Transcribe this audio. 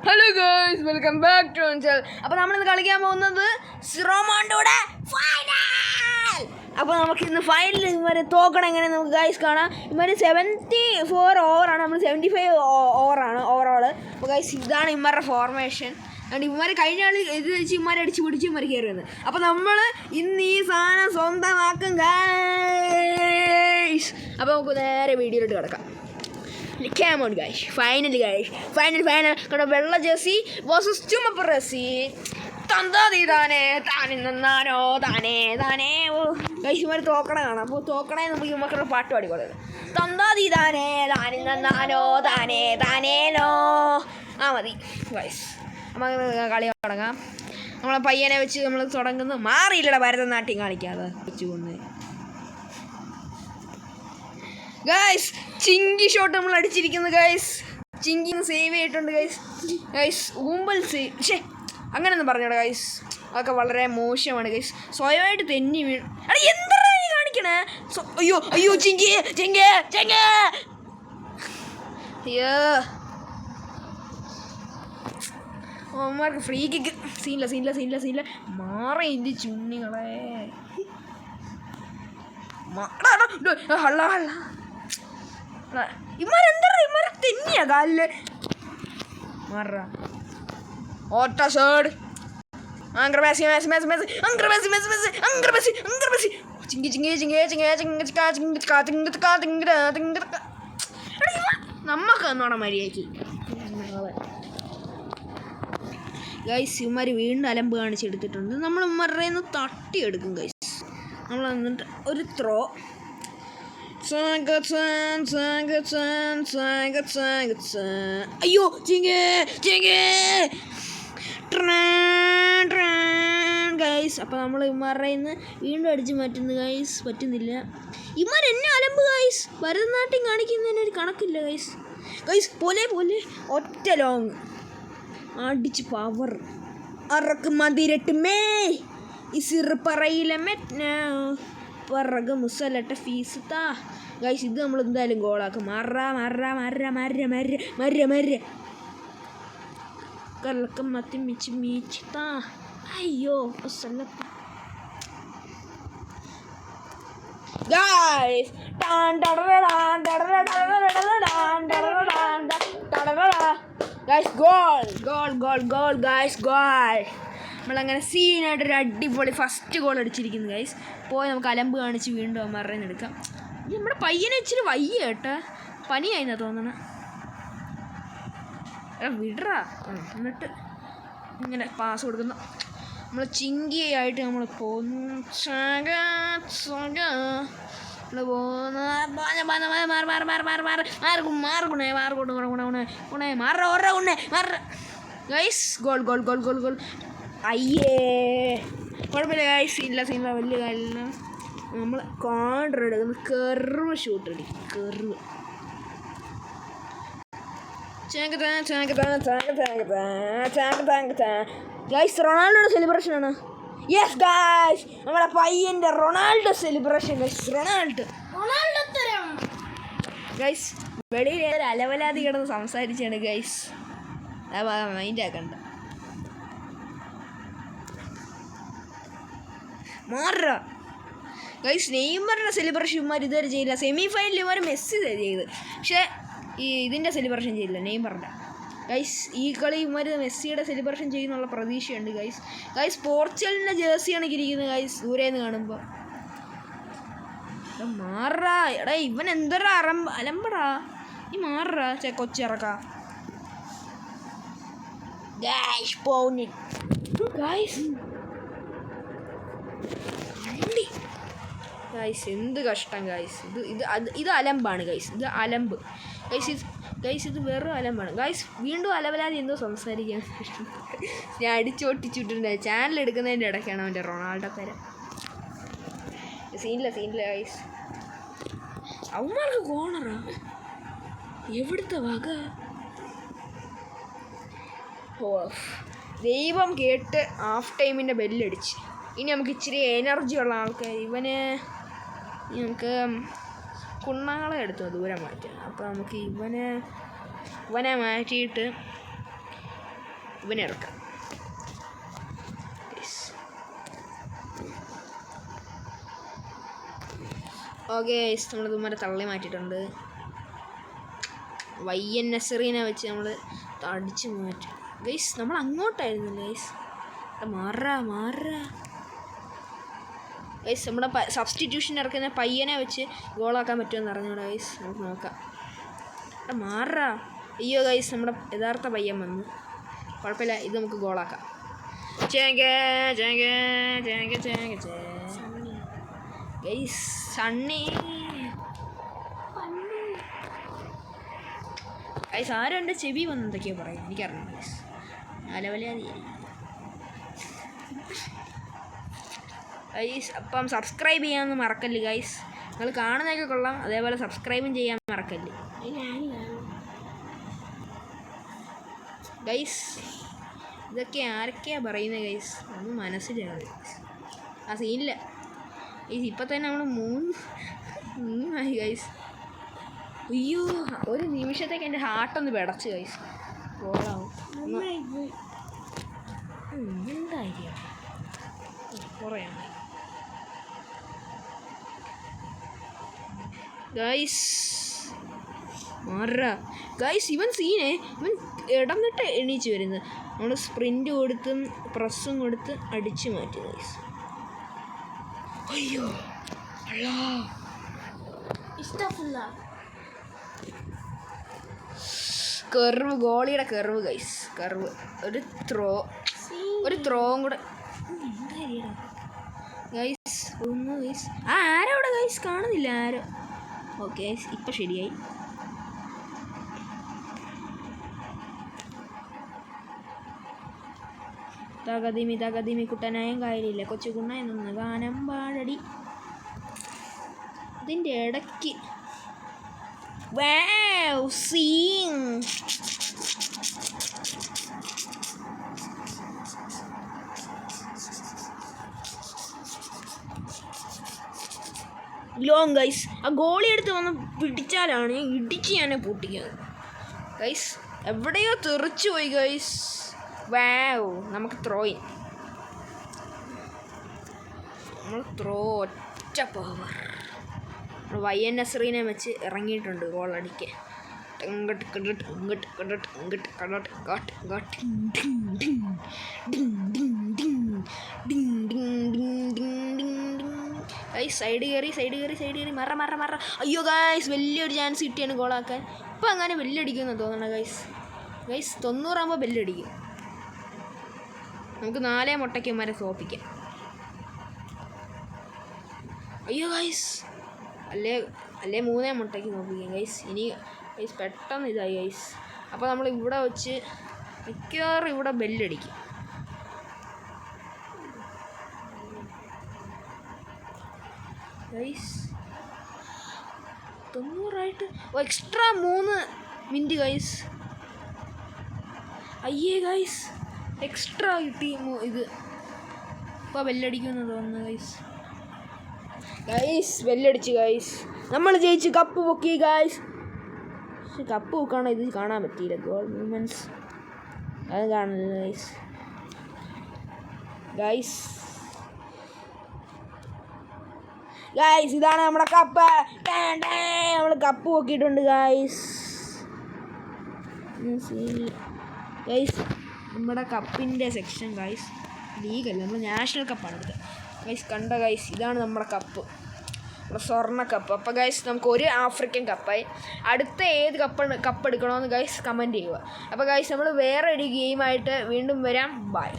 Hello guys, welcome back to channel. അപ്പോൾ നമ്മളിന്ന് കളിക്കാൻ പോകുന്നത് റൊമാൻഡോയുടെ ഫൈനൽ. അപ്പോൾ നമുക്ക് ഇന്ന് ഫൈനൽ ഇവരെ തോക്കണം എങ്ങനെ നമുക്ക് ഗൈസ് കാണാം. ഇവർ 74 ഓവറാണ്, നമ്മൾ 75 ഓവറാണ് ഓവറോൾ. അപ്പോൾ ഗൈസ് ഇതാണ് ഇവരുടെ ഫോർമേഷൻ. അതുകൊണ്ട് ഇവന്മാർ കഴിഞ്ഞ കളി ഇത് വെച്ച് ഇവന്മാരെ അടിച്ച് പിടിച്ച് ഇവർ കയറി വന്നത്. അപ്പോൾ നമ്മൾ ഇന്ന് ഈ സാധനം സ്വന്തമാക്കും ഗൈസ്. അപ്പോൾ നമുക്ക് നേരെ വീഡിയോയിലോട്ട് കിടക്കാം. Come on guys, finally guys, final കണ്ട വെള്ള ജേഴ്സി വേഴ്സസ് ചുമപ്പ് ജേഴ്സി. തന്താതി താനേ താനെ നന്നാനോ താനേ താനേ. ഓ ഗൈസ് ഇവർ തോക്കണ കാണാം. അപ്പോൾ തോക്കണേ നമുക്ക് ഇവരുടെ പാട്ട് പാടിക്കൊള്ളത്. തന്താതി താനേ താനെ നന്നാനോ താനേ താനേനോ. മതി ഗൈസ്, നമുക്ക് കളി തുടങ്ങാം. നമ്മളെ പയ്യനെ വെച്ച് നമ്മൾ തുടങ്ങുന്നത് മാറിയില്ലട ഭരതനാട്യം കാണിക്കാതെ വെച്ചുകൊണ്ട്. ഗൈസ് ചിങ്കി ഷോട്ട് നമ്മൾ അടിച്ചിരിക്കുന്നു ഗൈസ്. ചിങ്കിന്ന് സേവ് ചെയ്തിട്ടുണ്ട് ഗൈസ്. ഗൈസ് ഊമ്പൽ സേവ് പക്ഷേ അങ്ങനെയൊന്നും പറഞ്ഞോടാ ഗൈസ്, അതൊക്കെ വളരെ മോശമാണ് ഗൈസ്. സ്വയമായിട്ട് തെന്നി വീണ്. എടാ എന്താണ് നീ കാണിക്കണേ? അയ്യോ അയ്യോ ചിങ്കി ചിങ്കി ചിങ്കി. അയ്യോ അവന്മാർക്ക് ഫ്രീ കിക്ക്. സീനില്ല മാറി ഇല്ല ചുണ്ണികളെ. ഹള്ള ഇമാരെന്താ ഇമാരെ തെന്നിയാ കാലില് മാറ ഓട്ട സേഡ്. നമ്മക്ക് എന്നോണം മര്യാദക്ക് ഗൈസ്. ഇവന്മാർ വീണ്ടും അലമ്പ് കാണിച്ചെടുത്തിട്ടുണ്ട്. നമ്മൾ ഇവന്മാരുടെ തട്ടിയെടുക്കും ഗൈസ്. നമ്മൾ എന്നിട്ട് ഒരു ത്രോ. അയ്യോ ചിങ്ങേ ഗൈസ്. അപ്പോൾ നമ്മൾ ഇവന്മാരുടെ വീണ്ടും അടിച്ച് മാറ്റുന്നു ഗൈസ്. പറ്റുന്നില്ല. ഇവന്മാർ എന്നെ അലമ്പ് ഗൈസ്. ഭരതനാട്യം കാണിക്കുന്നതിനൊരു കണക്കില്ല ഗൈസ്. ഗൈസ് പോലെ ഒറ്റ ലോങ് അടിച്ച് പവർ അറക്ക് മതിരട്ട് മേ ഇസിറ് പറയില്ല മെറ്റ പറക മുസലട്ട ഫീസ് താ ഗൈസ്. ഇത് നമ്മൾ എന്തായാലും ഗോളാക്കും. കലക്കം മത്തി മിച്ച് മീച്ച് താ. അയ്യോ guys guys goal guys goal. നമ്മളങ്ങനെ സീനായിട്ടൊരു അടിപൊളി ഫസ്റ്റ് ഗോൾ അടിച്ചിരിക്കുന്നു ഗൈസ്. പോയി നമുക്ക് അലമ്പ് കാണിച്ച് വീണ്ടും അമ്മറേന്ന് എടുക്കാം. നമ്മുടെ പയ്യനെ ഇച്ചിരി വയ്യ കേട്ടോ, പനിയായിന്നാ തോന്നണ. വിടറാ. എന്നിട്ട് ഇങ്ങനെ പാസ് കൊടുക്കുന്നു. നമ്മൾ ചിങ്കിയായിട്ട് നമ്മൾ പോകുന്നു. നമ്മൾ പോകുന്ന guys goal goal goal goal goal. അയ്യേ കുഴപ്പമില്ല ഗൈസ്. ഇല്ല വലിയ കാര്യമില്ല. നമ്മൾ കോൺട്ര എടുക്കുന്നു. കെർവ് ഷൂട്ട് അടി കെർവ്. ഗൈസ് റൊണാൾഡോയുടെ സെലിബ്രേഷൻ ആണ്. യെസ് ഗൈസ്, നമ്മുടെ പയ്യൻ്റെ Ronaldo celebration guys. Ronaldo guys വെളിയിൽ അലവലാതി കിടന്ന് സംസാരിച്ചാണ് ഗൈസ്. മൈൻഡ് ആക്കണ്ട. മാറ ഗൈസ്. നെയ്മറിൻ്റെ സെലിബ്രേഷൻ ഇവന്മാർ ഇതുവരെ ചെയ്യില്ല. സെമി ഫൈനലിൽ ഇവന്മാർ മെസ്സി ചെയ്ത്, പക്ഷേ ഈ ഇതിൻ്റെ സെലിബ്രേഷൻ ചെയ്യില്ല നെയ്മറിൻ്റെ ഗൈസ്. ഈ കളി ഇവന്മാർ മെസ്സിയുടെ സെലിബ്രേഷൻ ചെയ്യുന്നുള്ള പ്രതീക്ഷയുണ്ട് ഗൈസ്. ഗൈസ് പോർച്ചുഗലിൻ്റെ ജേഴ്സിയാണ് ഇരിക്കുന്നത് ഗൈസ് ദൂരേന്ന് കാണുമ്പോൾ. മാറാ എടാ, ഇവൻ എന്തൊരു അലമ്പടാ. ഈ മാറാ കൊച്ചിറക്കാ ഗൈസ്. പോന്നി ഗൈസ് ഗൈസ് എന്ത് കഷ്ടം ഗൈസ്. ഇത് അലമ്പാണ് ഗൈസ്. ഇത് അലമ്പ് ഗൈസ്. ഇത് വെറും അലമ്പാണ് ഗൈസ്. വീണ്ടും അലവലാതി എന്തോ സംസാരിക്കാൻ ഞാൻ അടിച്ചോട്ടിച്ചിട്ടുണ്ട്. ചാനൽ എടുക്കുന്നതിൻ്റെ ഇടയ്ക്കാണ് അവൻ്റെ റൊണാൾഡോ തരം. സീനില്ല ഗൈസ്. അവന്മാർക്ക് കോണറാ എവിടുത്തെ വക. ഓ ദൈവം കേട്ട് ഹാഫ് ടൈമിൻ്റെ ബെല്ലടിച്ച്. ഇനി നമുക്ക് ഇച്ചിരി എനർജി ഉള്ള ആൾക്കാർ നമുക്ക് കുണ്ണാളെ എടുത്തു ദൂരം മാറ്റാം. അപ്പോൾ നമുക്ക് ഇവനെ മാറ്റിയിട്ട് ഇവനെ ഇറക്കാം. ഓക്കെ നമ്മൾ ഇതുമാരെ തള്ളി മാറ്റിയിട്ടുണ്ട്. വയ്യൻ നസറീനെ വെച്ച് നമ്മൾ അടിച്ച് മാറ്റി ഗൈസ്. നമ്മൾ അങ്ങോട്ടായിരുന്നു ഗൈസ്. മാറാ ഗൈസ്. നമ്മുടെ സബ്സ്റ്റിറ്റ്യൂഷൻ ഇറക്കുന്ന പയ്യനെ വെച്ച് ഗോളാക്കാൻ പറ്റുമെന്ന് അറിഞ്ഞൂടാ ഗൈസ്. നമുക്ക് നോക്കാം. മാറാ. അയ്യോ ഗൈസ്, നമ്മുടെ യഥാർത്ഥ പയ്യൻ വന്നു. കുഴപ്പമില്ല, ഇത് നമുക്ക് ഗോളാക്കാം. ഗൈസ് സണ്ണി ഗൈസ് ആരും എൻ്റെ ചെവി വന്ന് എന്തൊക്കെയോ പറയും, എനിക്കറിയാം ഗൈസ്. അലവലാതി ഗൈസ്. അപ്പം സബ്സ്ക്രൈബ് ചെയ്യാമെന്ന് മറക്കല്ല് ഗൈസ്. നിങ്ങൾ കാണുന്നതൊക്കെ കൊള്ളാം, അതേപോലെ സബ്സ്ക്രൈബും ചെയ്യാൻ മറക്കല്ല് ഗൈസ്. ഇതൊക്കെ ആരൊക്കെയാണ് പറയുന്നത് ഗൈസ്? ഒന്നും മനസ്സിലാണ് ആ സീനില്ല ഗൈസ്. ഇപ്പം തന്നെ നമ്മൾ മൂന്നായി ഗൈസ്. അയ്യോ, ഒരു നിമിഷത്തേക്ക് എൻ്റെ ഹാർട്ടൊന്ന് പിടച്ച് ഗൈസ്. ഗോളാവും എന്തായിരിക്കും കുറേ ഗൈസ്. മാറാ ഗൈസ്. ഇവൻ ഇടന്നിട്ട് എണീച്ച് വരുന്നത്. നമ്മൾ സ്പ്രിൻ്റ് കൊടുത്തും പ്രസ്സും കൊടുത്ത് അടിച്ച് മാറ്റി ഗൈസ്. അയ്യോ ഇഷ്ടമില്ല. കർവ്, ഗോളിയുടെ കർവ് ഗൈസ്. കർവ് ഒരു ത്രോവും കൂടെ ഗൈസ്. ഒന്ന് ഗൈസ്. ആരോ അവിടെ ഗൈസ് കാണുന്നില്ല ആരോ. ഓക്കെ ഗൈസ്, ഇപ്പം ശരിയായി. തകതിമി കുട്ടനായം കായലില്ല കൊച്ചു കുണ്ണ എന്നൊന്ന് ഗാനം പാടടി. ഇതിൻ്റെ ഇടയ്ക്ക് ലോങ് ഗൈസ്. ആ ഗോളി എടുത്ത് വന്ന് പിടിച്ചാലാണ് ഇടിച്ച് ഞാൻ പൊട്ടിക്കുന്നത് ഗൈസ്. എവിടെയോ തെറിച്ചു പോയി ഗൈസ്. നമുക്ക് ത്രോയിൻ. നമ്മൾ ത്രോ ഒറ്റ പവർ. വയ്യൻ നസറീനെ വെച്ച് ഇറങ്ങിയിട്ടുണ്ട് ഗോളടിക്കാൻ. സൈഡ് കയറി മറ. അയ്യോ ഗൈസ്, വലിയൊരു ചാൻസ് കിട്ടിയാണ് ഗോളാക്കാൻ. ഇപ്പം അങ്ങനെ ബെല്ലടിക്കുമെന്ന് തോന്നണം ഗൈസ്. 90 ആകുമ്പോൾ ബെല്ലടിക്കും. നമുക്ക് 4 മുട്ടയ്ക്കന്മാരെ സോപ്പിക്കാം. അയ്യോ ഗൈസ്, അല്ലേ 3 മുട്ടയ്ക്ക് നോക്കിക്കാം ഗൈസ്. ഇനി ഗൈസ് പെട്ടെന്ന് ഇതായി ഗൈസ്. അപ്പോൾ നമ്മൾ ഇവിടെ വെച്ച് മിക്കവാറും ഇവിടെ ബെല്ലടിക്കും. Guys 90 extra 3 minute guys. അയ്യേ ഗൈസ്, എക്സ്ട്രാ കിട്ടി ഇത്. ഇപ്പോൾ ബെല്ലടിക്കുമെന്ന് തോന്നുന്നു ഗൈസ്. ബെല്ലടിച്ച് ഗൈസ്. നമ്മൾ ജയിച്ച് കപ്പ് പൊക്കി ഗൈസ്. പക്ഷെ കപ്പ് പൊക്കാണോ ഇത് കാണാൻ പറ്റിയില്ല. ഗോൾ മൂവ്മെൻറ്റ്സ് അത് കാണില്ല ഗൈസ്. ഇതാണ് നമ്മുടെ കപ്പ്. നമ്മൾ കപ്പ് പൊക്കിയിട്ടുണ്ട് ഗൈസ്. നമ്മുടെ കപ്പിൻ്റെ സെക്ഷൻ ഗൈസ്. ലീഗല്ല, നമ്മൾ നാഷണൽ കപ്പാണ് എടുത്തത് ഗൈസ്. കണ്ട ഗൈസ്, ഇതാണ് നമ്മുടെ കപ്പ്, നമ്മുടെ സ്വർണ്ണ കപ്പ്. അപ്പോൾ ഗൈസ് നമുക്ക് ഒരു ആഫ്രിക്കൻ കപ്പായി. അടുത്ത ഏത് കപ്പ് എടുക്കണമെന്ന് ഗൈസ് കമൻറ്റ് ചെയ്യുക. അപ്പോൾ ഗൈസ് നമ്മൾ വേറെ ഒരു ഗെയിമായിട്ട് വീണ്ടും വരാം. ബൈ.